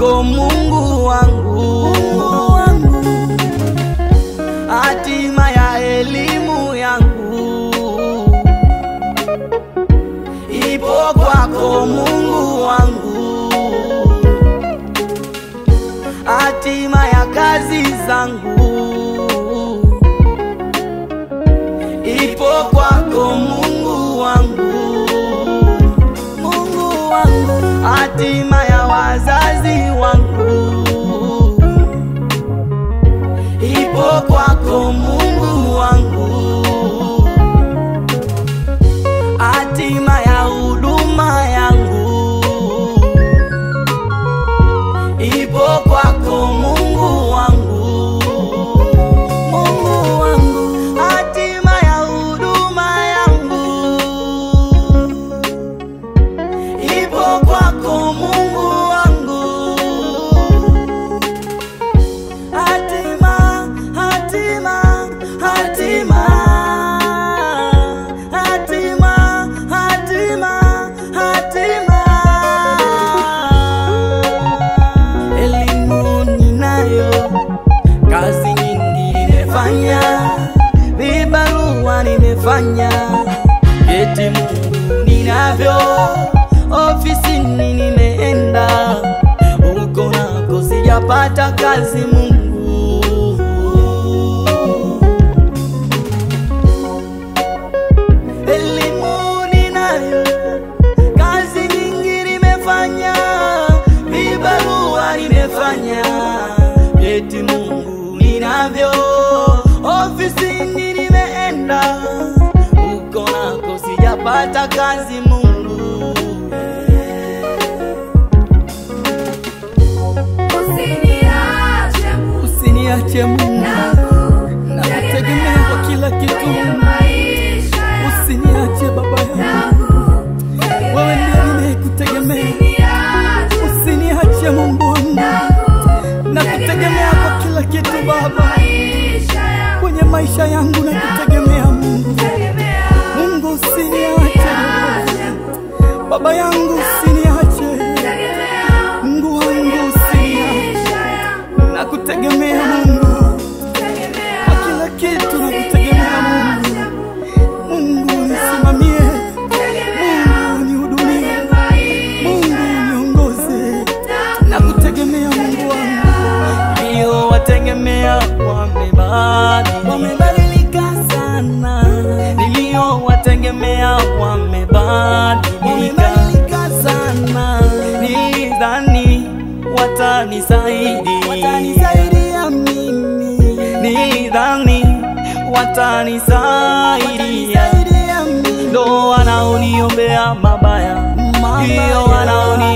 kwako Mungu wangu, hatima ya elimu yangu ipo kwako Mungu wangu, hatima ya kazi zangu ipo kwako Mungu wangu, Mungu wangu, hatima ya wazazi wangu ipo kwako Mungu wangu, hatima ya huduma yangu ipo kwako Mungu wangu, Mungu wangu, hatima ya huduma yangu ipo kwako Mungu wangu, hatima, hatima, hatima, hatima, hatima, hatima. Elimu ninayo, kazi nyingi nimefanya, vibarua nimefanya, eti Mungu ninavyo, ofisini nimeenda, huko nako sijapata kazi Mungu. Elimu ninayo, kazi nyingi nimefanya, vibarua nimefanya, eti Mungu ninavyo, ofisini nimeenda, huko nako sijapata kazi Mungu. Usiniache Mungu, nakutegemea kwa kila kitu. Usiniache Baba yangu, wewe ndiye ninayekutegemea. Usiniache Mungu wangu, nakutegemea kwa kila kitu Baba. Kwenye maisha yangu nakutegemea Mungu. Mungu usiniache Baba yangu, usiniache Mungu wangu, usiniache. Nakutegemea Mungu kwa kila kitu, nakutegemea Mungu. Mungu nisimamie, Mungu nihudumie, Mungu niongoze. Nakutegemea Mungu wangu. Ndio wategemea wamebadilika sana, nilio wategemea wamebadilika sana. Nilidhani watanisaidia mimi, nilidhani watanisaidia, ndo wanaoniombea mabaya, ndio wanaoni